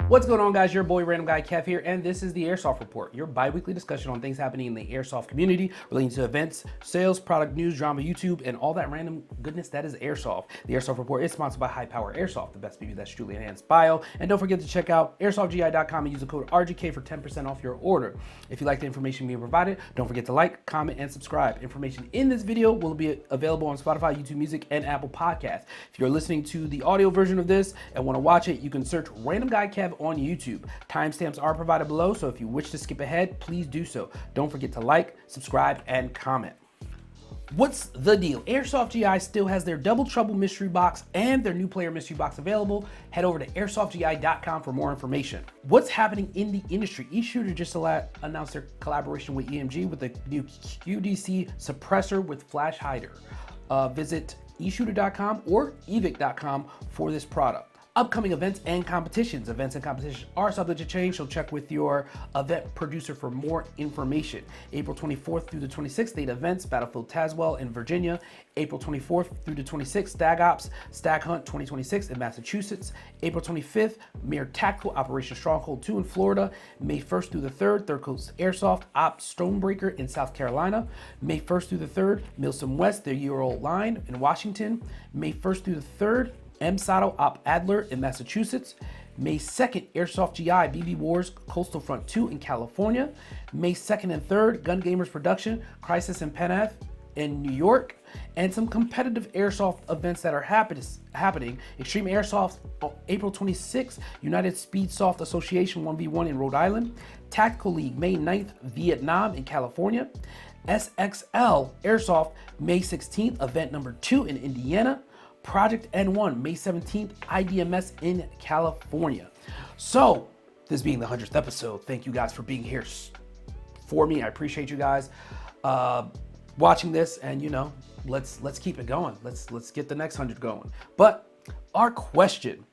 What's going on, guys? Your boy Random Guy Kev here, and this is the Airsoft Report, your bi-weekly discussion on things happening in the airsoft community relating to events, sales, product news, drama, YouTube, and all that random goodness that is airsoft. The Airsoft Report is sponsored by High Power Airsoft, the best BB that's truly enhanced bio. And don't forget to check out airsoftgi.com and use the code RGK for 10% off your order. If you like the information being provided, don't forget to like, comment, and subscribe. Information in this video will be available on Spotify, YouTube Music, and Apple Podcasts. If you're listening to the audio version of this and want to watch it, you can search Random Guy Kev on YouTube. Timestamps are provided below, so if you wish to skip ahead, please do so. Don't forget to like, subscribe, and comment. What's the deal? Airsoft GI still has their Double Trouble mystery box and their new player mystery box available. Head over to airsoftgi.com for more information. What's happening in the industry? eShooter just announced their collaboration with EMG with the new QDC suppressor with flash hider. Visit eShooter.com or evic.com for this product. Upcoming events and competitions. Events and competitions are subject to change, so check with your event producer for more information. April 24th through the 26th, state events, Battlefield Tazewell in Virginia. April 24th through the 26th, Stag Ops, Stag Hunt 2026 in Massachusetts. April 25th, Mere Tactical Operation Stronghold 2 in Florida. May 1st through the 3rd, Third Coast Airsoft Ops Stonebreaker in South Carolina. May 1st through the 3rd, Milsom West, their year-old line in Washington. May 1st through the 3rd, M-Saddle Op Adler in Massachusetts. May 2nd, Airsoft GI BB Wars Coastal Front 2 in California. May 2nd and 3rd, Gun Gamers Production Crisis in Penn in New York. And some competitive airsoft events that are happening. Extreme Airsoft April 26th, United Speed Soft Association 1v1 in Rhode Island. Tactical League May 9th, Vietnam in California. SXL Airsoft May 16th, event number 2 in Indiana. Project N1, May 17th, IDMS in California. So, this being the 100th episode, thank you guys for being here for me. I appreciate you guys watching this, and let's keep it going. Let's get the next 100 going. But our question: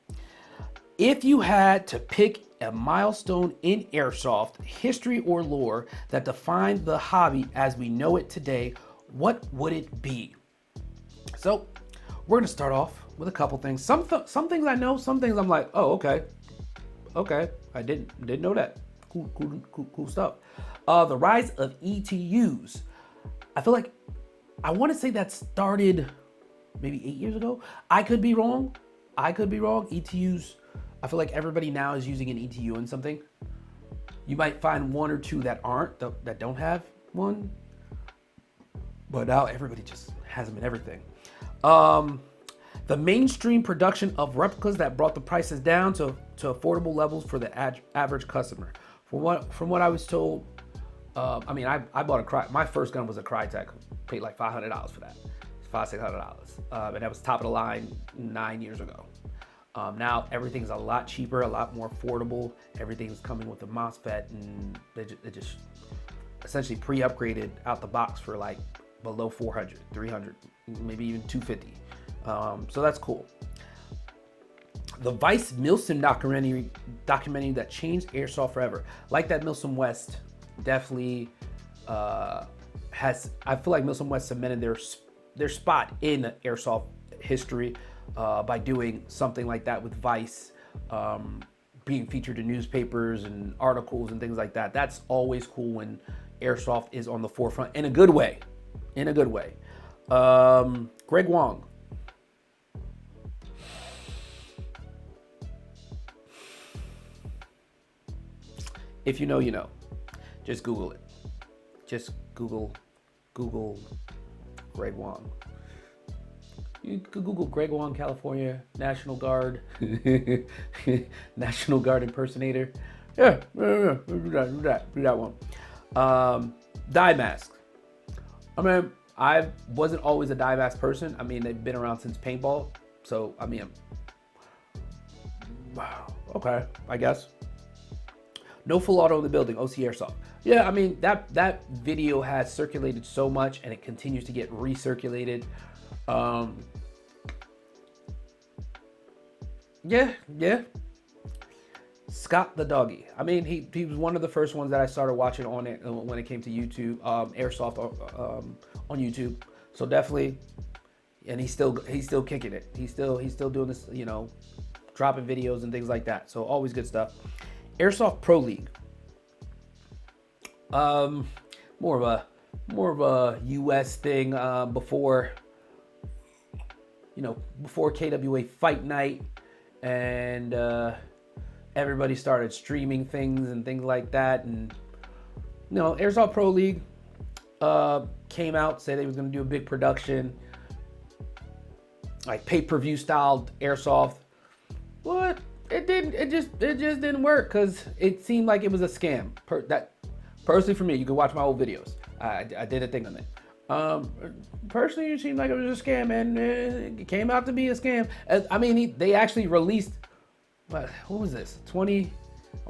if you had to pick a milestone in airsoft history or lore that defined the hobby as we know it today, what would it be? So, we're gonna start off with a couple things. Some things I know, some things I'm like, oh, okay, I didn't know that. Cool stuff. The rise of ETUs. I feel like I want to say that started maybe 8 years ago. I could be wrong. ETUs. I feel like everybody now is using an ETU in something. You might find one or two that aren't, that don't have one, but now everybody just has them in everything. The mainstream production of replicas that brought the prices down to affordable levels for the average customer. From what I was told, I bought my first gun was a Crytek, paid like $500 for that, $600, and that was top of the line 9 years ago. Now everything's a lot cheaper, a lot more affordable. Everything's coming with a MOSFET, and they just essentially pre-upgraded out the box for like below 400, 300, maybe even 250. So that's cool. The Vice Milsom documentary that changed airsoft forever. Like that, Milsom West definitely has. I feel like Milsom West cemented their spot in airsoft history by doing something like that with Vice, being featured in newspapers and articles and things like that. That's always cool when airsoft is on the forefront in a good way. Greg Wong. If you know, you know. Just Google it. Just Google Greg Wong. You could Google Greg Wong, California, National Guard, National Guard impersonator. Yeah, do that one. Dye mask. I mean, I wasn't always a dye mask person. I mean, they've been around since paintball. So, okay, I guess. No full auto in the building, OC Airsoft. Yeah, I mean, that video has circulated so much, and it continues to get recirculated. Yeah. Scott the Doggy. I mean, he was one of the first ones that I started watching on it when it came to YouTube, Airsoft on YouTube. So definitely, and he's still kicking it. He's still doing this, dropping videos and things like that. So always good stuff. Airsoft Pro League. More of a US thing, before KWA Fight Night, and everybody started streaming things and things like that. And Airsoft Pro League came out, said they was going to do a big production, like pay-per-view styled airsoft. But it just didn't work, because it seemed like it was a scam. Personally, for me, you can watch my old videos. I did a thing on it. Personally, it seemed like it was a scam, and it came out to be a scam. I mean, they actually released, what was this? I want to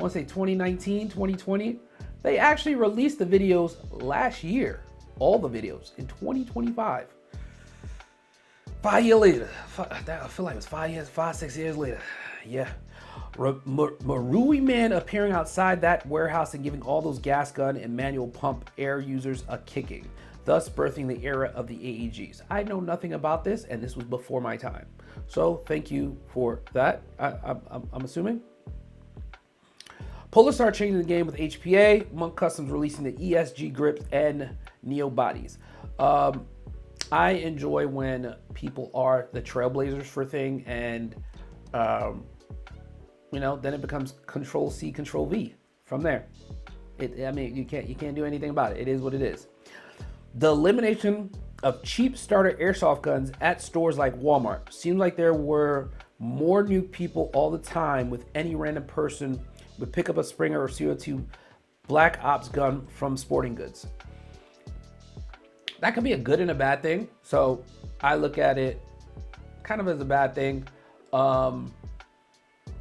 say 2019, 2020. They actually released the videos last year, all the videos in 2025. 5 years later, I feel like it was 6 years later. Yeah. Marui Man appearing outside that warehouse and giving all those gas gun and manual pump air users a kicking, thus birthing the era of the AEGs. I know nothing about this, and this was before my time. So thank you for that, I'm assuming. Polarstar changing the game with HPA. Monk Customs releasing the ESG grips and Neo bodies. I enjoy when people are the trailblazers for a thing, and then it becomes Control C, Control V from there. You can't do anything about it. It is what it is. The elimination of cheap starter airsoft guns at stores like Walmart. Seems like there were more new people all the time, with any random person would pick up a Springer or CO2 Black Ops gun from sporting goods. That could be a good and a bad thing. So I look at it kind of as a bad thing,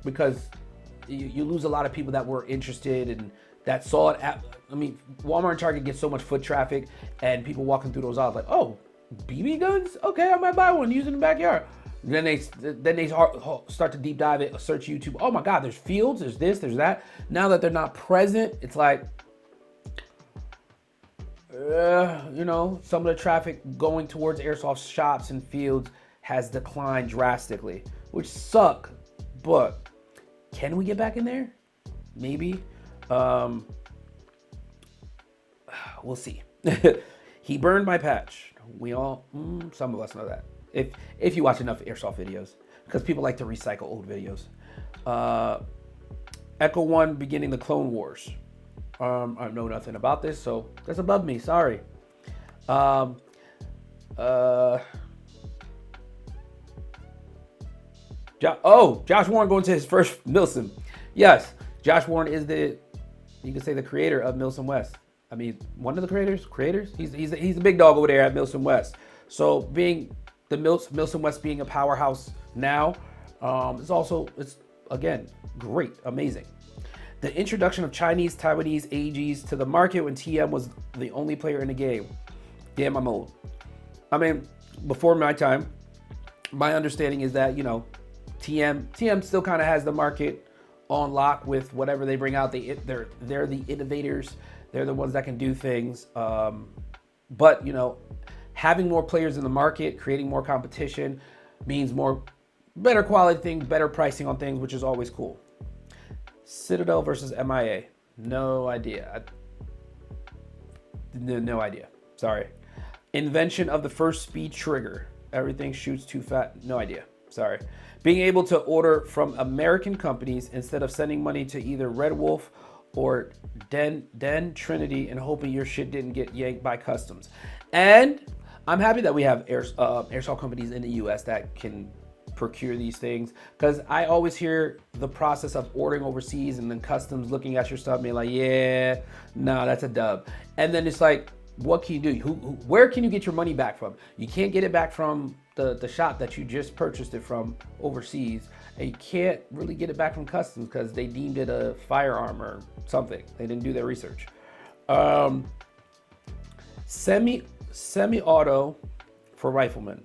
because you lose a lot of people that were interested and that saw it. Walmart and Target get so much foot traffic, and people walking through those aisles like, oh, BB guns? Okay, I might buy one, use it in the backyard. Then they start to deep dive it, search YouTube. Oh my God, there's fields, there's this, there's that. Now that they're not present, it's like, some of the traffic going towards airsoft shops and fields has declined drastically, which suck. But can we get back in there? Maybe. We'll see. He burned my patch. We all, some of us know that. If you watch enough airsoft videos, because people like to recycle old videos. Echo One beginning the Clone Wars. I know nothing about this, so that's above me. Sorry. Josh Warren going to his first Milsim. Yes, Josh Warren is you can say the creator of Milsim West. One of the creators. He's the big dog over there at Milsim West. So being the Milsim West being a powerhouse now, it's again great, amazing. The introduction of Chinese, Taiwanese AGs to the market when TM was the only player in the game. Damn, I'm old. Before my time, my understanding is that, TM still kind of has the market on lock with whatever they bring out. They're the innovators. They're the ones that can do things. But, having more players in the market, creating more competition means better quality things, better pricing on things, which is always cool. Citadel versus MIA. No idea. No idea. Sorry. Invention of the first speed trigger. Everything shoots too fast. No idea. Sorry. Being able to order from American companies instead of sending money to either Red Wolf or Den Trinity and hoping your shit didn't get yanked by customs. And I'm happy that we have airsoft companies in the US that can procure these things, because I always hear the process of ordering overseas and then customs looking at your stuff and being like, yeah, no, that's a dub. And then it's like, what can you do? Where can you get your money back from? You can't get it back from the shop that you just purchased it from overseas, and you can't really get it back from customs because they deemed it a firearm or something. They didn't do their research. Semi-auto for riflemen.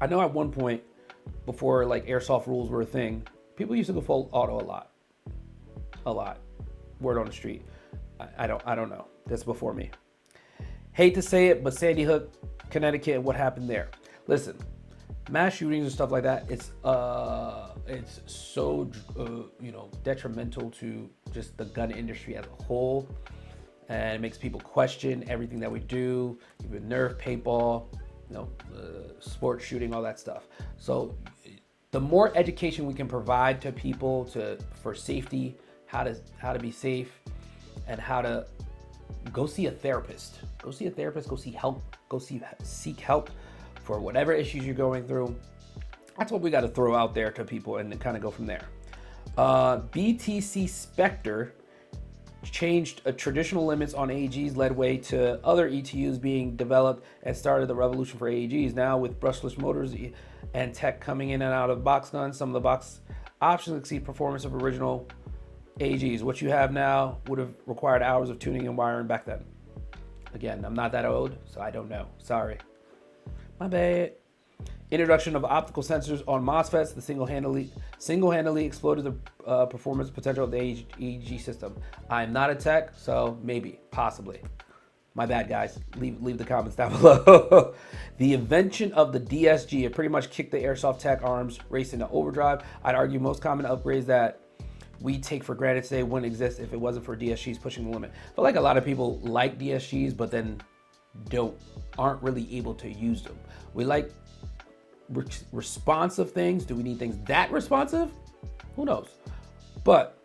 I know at one point, before like airsoft rules were a thing, people used to go full auto a lot. Word on the street. I don't know. That's before me. Hate to say it, but Sandy Hook, Connecticut, what happened there? Listen, mass shootings and stuff like that, it's so detrimental to just the gun industry as a whole, and it makes people question everything that we do, even Nerf, paintball, sports shooting, all that stuff. So the more education we can provide to people for safety, how to be safe, and how to go see a therapist, go seek help, seek help for whatever issues you're going through. That's what we got to throw out there to people and then kind of go from there. BTC Spectre changed traditional limits on AEGs, led way to other ETUs being developed, and started the revolution for AEGs. Now with brushless motors and tech coming in and out of box guns, some of the box options exceed performance of original AEGs. What you have now would have required hours of tuning and wiring back then. Again, I'm not that old, so I don't know. Sorry. My bad. Introduction of optical sensors on MOSFETs, the single-handedly exploded the performance potential of the AEG system. I'm not a tech, so maybe, possibly. My bad, guys. Leave the comments down below. The invention of the DSG, it pretty much kicked the airsoft tech arms race into overdrive. I'd argue most common upgrades that we take for granted today wouldn't exist if it wasn't for DSGs pushing the limit. I feel like a lot of people like DSGs, but then aren't really able to use them. We like responsive things. Do we need things that responsive? Who knows? But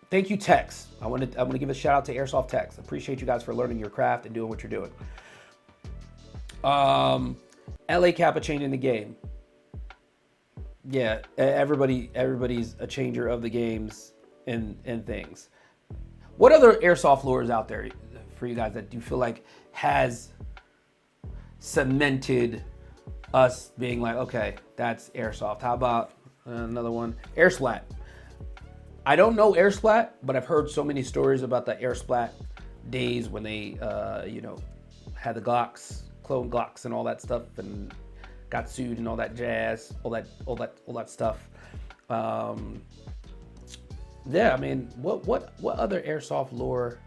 thank you, techs. I want to give a shout out to Airsoft techs. Appreciate you guys for learning your craft and doing what you're doing. LA Kappa changing the game. Yeah, everybody's a changer of the games and things. What other airsoft lures out there for you guys that you feel like has cemented us being like, okay, that's airsoft? How about another one? Air Splat. I don't know Air Splat, but I've heard so many stories about the Air Splat days when they, had the Glocks, clone Glocks and all that stuff, and got sued and all that jazz, all that stuff. Yeah, I mean, what other airsoft lore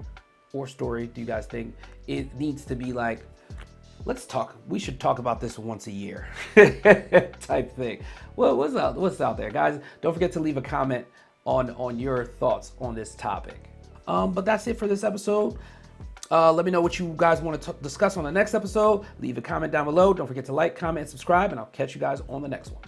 or story do you guys think it needs to be like, we should talk about this once a year type thing? Well, what's out there, guys? Don't forget to leave a comment on your thoughts on this topic. But that's it for this episode. Let me know what you guys want to discuss on the next episode. Leave a comment down below. Don't forget to like, comment, and subscribe, and I'll catch you guys on the next one.